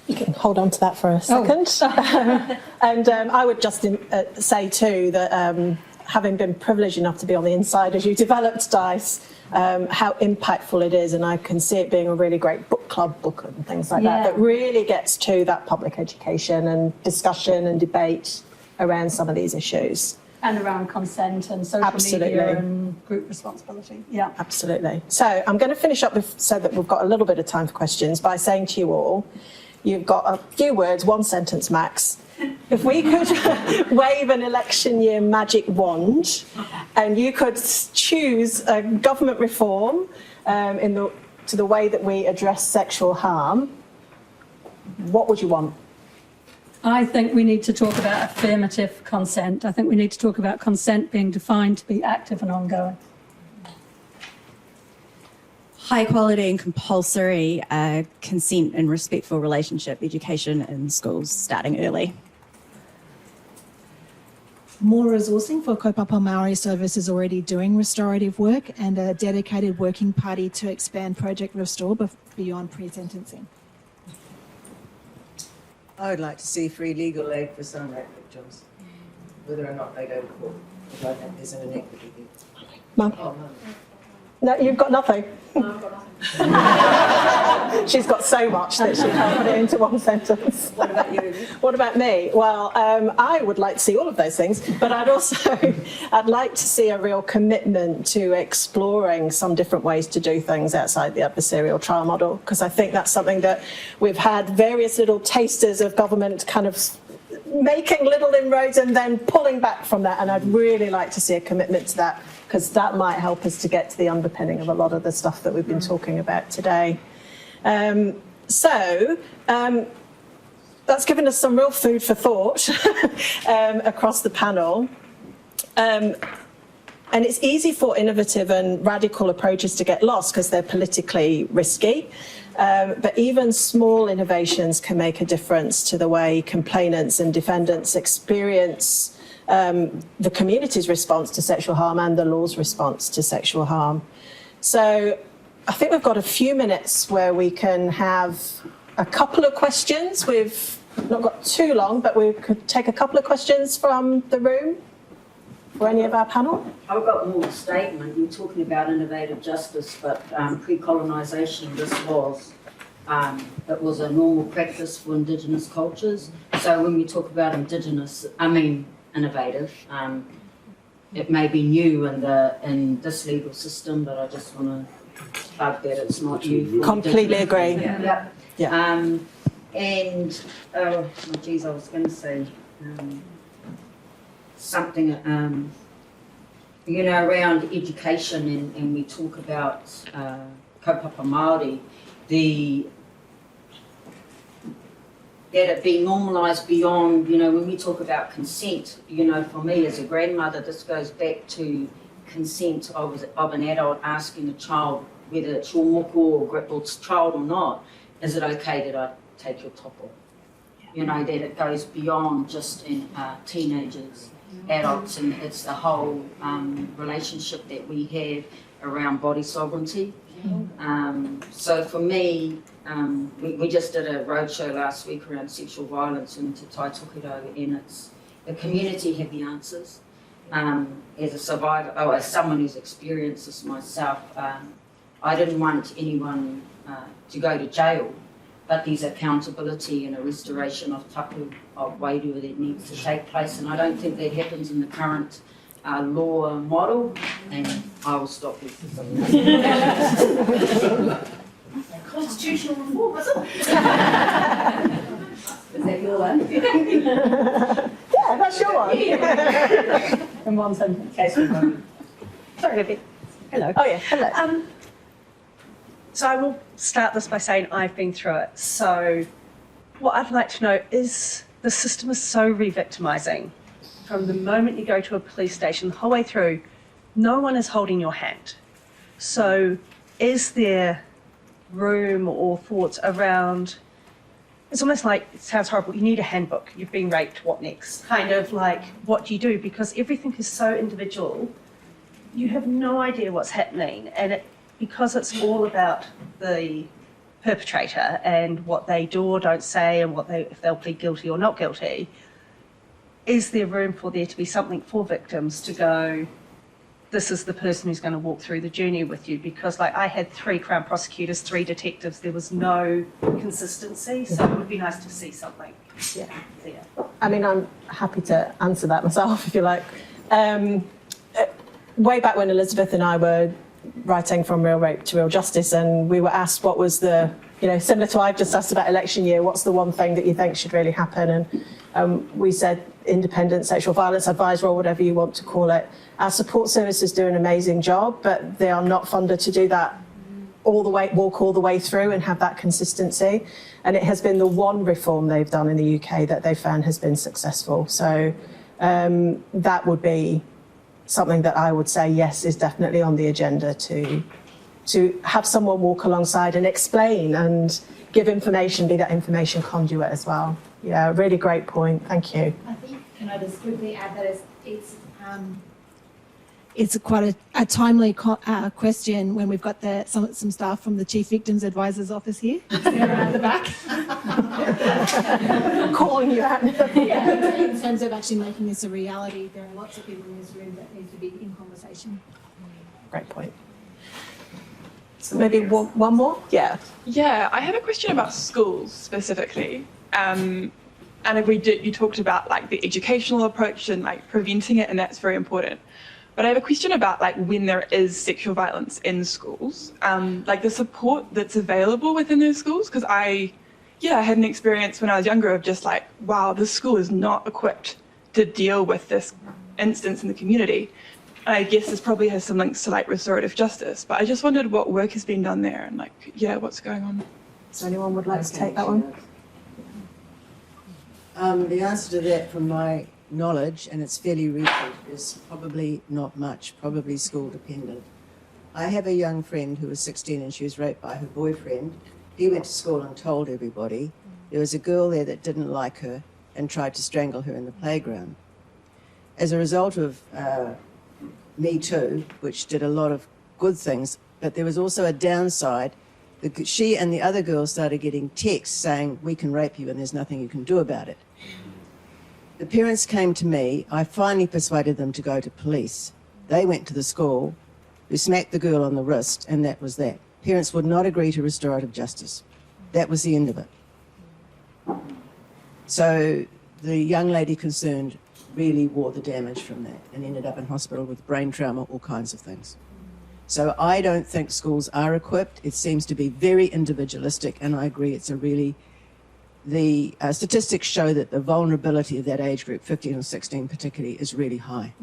You can hold on to that for a second. Oh. And I would just say too that having been privileged enough to be on the inside as you developed DICE, how impactful it is, and I can see it being a really great book club book and things like that really gets to that public education and discussion and debate around some of these issues. And around consent and social Absolutely. media and group responsibility. Yeah. Absolutely. So I'm going to finish up so that we've got a little bit of time for questions by saying to you all, you've got a few words, one sentence max. If we could wave an election year magic wand and you could choose a government reform to the way that we address sexual harm, what would you want? I think we need to talk about affirmative consent. I think we need to talk about consent being defined to be active and ongoing. High quality and compulsory consent and respectful relationship education in schools starting early. More resourcing for Kaupapa Māori services already doing restorative work and a dedicated working party to expand Project Restore beyond pre-sentencing. I would like to see free legal aid for some rape victims, whether or not they go to court, because I think there's an inequity there. Mum? Oh, Mum. No, you've got nothing. No, I've got nothing. She's got so much that she can't put it into one sentence. What about you, Yvette? What about me? Well, I would like to see all of those things, but I'd like to see a real commitment to exploring some different ways to do things outside the adversarial trial model, because I think that's something that we've had various little tasters of government kind of making little inroads and then pulling back from that, and I'd really like to see a commitment to that, because that might help us to get to the underpinning of a lot of the stuff that we've been talking about today. That's given us some real food for thought across the panel. And it's easy for innovative and radical approaches to get lost because they're politically risky. But even small innovations can make a difference to the way complainants and defendants experience the community's response to sexual harm and the law's response to sexual harm. So I think we've got a few minutes where we can have a couple of questions. We've not got too long, but we could take a couple of questions from the room for any of our panel. I've got more a statement. You're talking about innovative justice, but pre-colonisation, it was a normal practice for Indigenous cultures. So when we talk about innovative, it may be new in this legal system, but I just want to plug that it's not new. Completely agree. Yeah. Yeah. I was going to say something, around education, and we talk about kaupapa Māori, that it be normalised beyond, when we talk about consent, for me as a grandmother, this goes back to consent of an adult asking a child, whether it's your moko or child or not, is it okay that I take your top off? That it goes beyond just in teenagers, adults, and it's the whole relationship that we have around body sovereignty. So for me, we just did a roadshow last week around sexual violence in Te Taitokerau, and it's the community have the answers. As a survivor, as someone who's experienced this myself, I didn't want anyone to go to jail, but there's accountability and a restoration of tapu of wairu that needs to take place, and I don't think that happens in the current law model, and I will stop here. Constitutional reform, is it? Is that your one? Yeah, that's your one. In one sentence. Sorry, Libby. Hello. Oh yeah, hello. So I will start this by saying I've been through it. So what I'd like to know is the system is so re-victimising. From the moment you go to a police station, the whole way through, no one is holding your hand. So is there room or thoughts around, it's almost like, it sounds horrible, you need a handbook, you've been raped, what next? Kind of like, what do you do? Because everything is so individual, you have no idea what's happening, and because it's all about the perpetrator and what they do or don't say and if they'll plead guilty or not guilty, is there room for there to be something for victims to go, this is the person who's going to walk through the journey with you? Because I had 3 Crown prosecutors, 3 detectives, there was no consistency, so it would be nice to see something. Yeah. Yeah. I mean, I'm happy to answer that myself if you like. Way back when Elizabeth and I were writing From Real Rape to Real Justice, and we were asked what was the, similar to I've just asked about election year, what's the one thing that you think should really happen? And we said independent sexual violence advisor, or whatever you want to call it. Our support services do an amazing job, but they are not funded to do that walk all the way through and have that consistency. And it has been the one reform they've done in the UK that they found has been successful. So that would be something that I would say, yes, is definitely on the agenda, to have someone walk alongside and explain and give information, be that information conduit as well. Yeah, really great point. Thank you. I think, can I just quickly add that it's quite a timely question when we've got some staff from the Chief Victims Advisor's Office here, around the back. Calling you out. Yeah, in terms of actually making this a reality, there are lots of people in this room that need to be in conversation. Great point. So maybe one more? Yeah. Yeah, I have a question about schools specifically. And you talked about like the educational approach and like preventing it, and that's very important. But I have a question about like when there is sexual violence in schools, like the support that's available within those schools. Because I had an experience when I was younger of just like, wow, this school is not equipped to deal with this instance in the community. And I guess this probably has some links to like restorative justice, but I just wondered what work has been done there and like, what's going on. So anyone would like to take that one? The answer to that, from my knowledge, and it's fairly recent, is probably not much, probably school dependent. I have a young friend who was 16 and she was raped by her boyfriend. He went to school and told everybody. There was a girl there that didn't like her and tried to strangle her in the playground. As a result of Me Too, which did a lot of good things, but there was also a downside. She and the other girls started getting texts saying, we can rape you and there's nothing you can do about it. The parents came to me. I finally persuaded them to go to police. They went to the school, who smacked the girl on the wrist, and that was that. Parents would not agree to restorative justice. That was the end of it. So the young lady concerned really wore the damage from that and ended up in hospital with brain trauma, all kinds of things. So I don't think schools are equipped. It seems to be very individualistic, and I agree it's a really... The statistics show that the vulnerability of that age group, 15 or 16 particularly, is really high.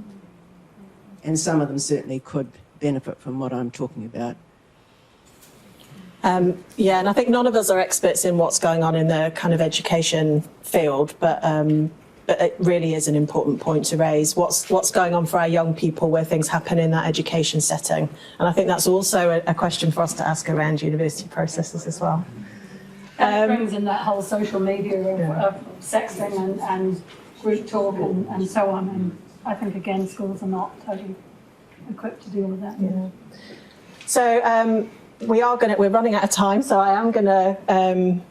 And some of them certainly could benefit from what I'm talking about. And I think none of us are experts in what's going on in the kind of education field, but it really is an important point to raise. What's going on for our young people where things happen in that education setting? And I think that's also a question for us to ask around university processes as well. And it brings in that whole social media of sexting and group talk and so on. And I think, again, schools are not totally equipped to deal with that. Yeah. So we're running out of time, so I am going to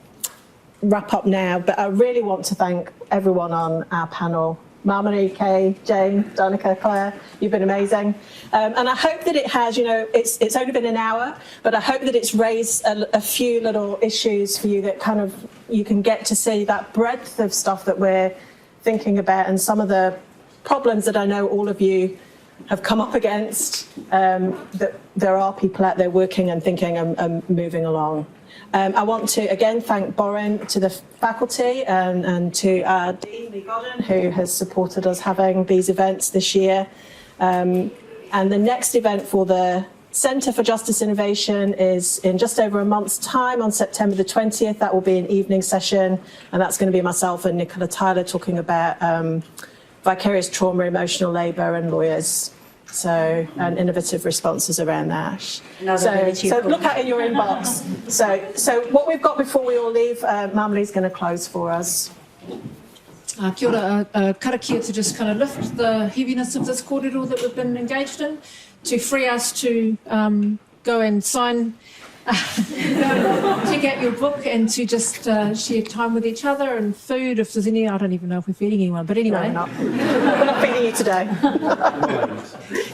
wrap up now. But I really want to thank everyone on our panel. Māmari, Kay, Jane, Danica, Claire, you've been amazing. And I hope that it has, it's only been an hour, but I hope that it's raised a few little issues for you that kind of, you can get to see that breadth of stuff that we're thinking about and some of the problems that I know all of you have come up against, that there are people out there working and thinking and moving along. I want to again thank Boren, to the faculty, and to our Dean McGovern, who has supported us having these events this year. And the next event for the Centre for Justice Innovation is in just over a month's time, on September the 20th. That will be an evening session, and that's going to be myself and Nicola Tyler talking about vicarious trauma, emotional labour and lawyers. So, and innovative responses around that. So look out in your inbox. So what we've got before we all leave, Māmari's going to close for us. Kia ora, karakia to just kind of lift the heaviness of this kōrero that we've been engaged in, to free us to go and sign, check out your book, and to just share time with each other and food, if there's any. I don't even know if we're feeding anyone, but anyway. No, we're not feeding you today.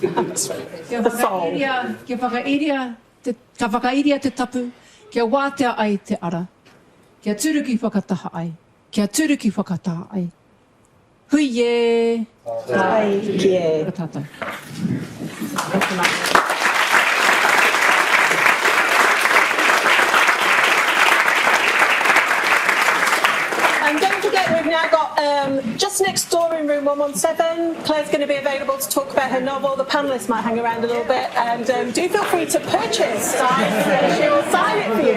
The soul. Ka whakairia te tapu, kia wātea ai te ara, kia turu ki whakataha ai, kia turu ki whakataha ai. Hui e. Tai kia. Tātai. And don't forget, we've now got just next door in room 117, Claire's going to be available to talk about her novel. The panellists might hang around a little bit, and do feel free to purchase. She will sign it for you.